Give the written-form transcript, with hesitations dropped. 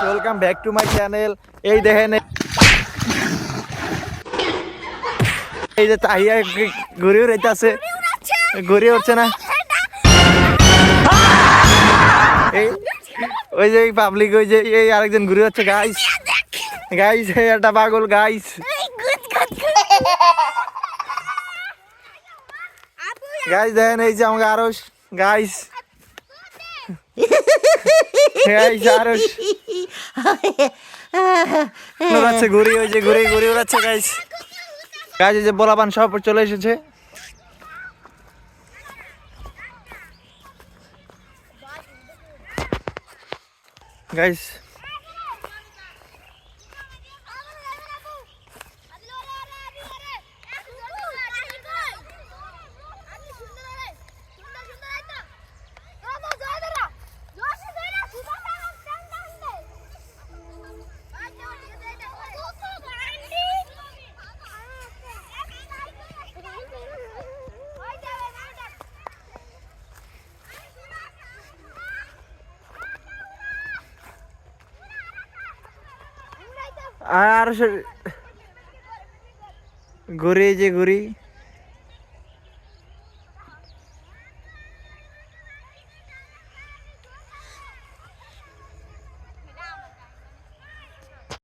Welcome back to my channel. এই দেখেন এই যে তাহিয়া ঘুরে উড়াইতেছে, ঘুরে উঠছে না এই ওই যে পাবলিক, ওই যে এই আরেকজন ঘুরে হচ্ছে গাইস, গাইস একটা পাগল গাইস, গাইস দেখেন এই যে আমাকে আরস গাইস, গাইস আরস উড়াচ্ছে ঘুরি, ওই যে ঘুরে ঘুরে উড়াচ্ছে গাইস, গাইস এই যে বলাবান সব চলে এসেছে গাইস। আর ঘুরি যে ঘুরি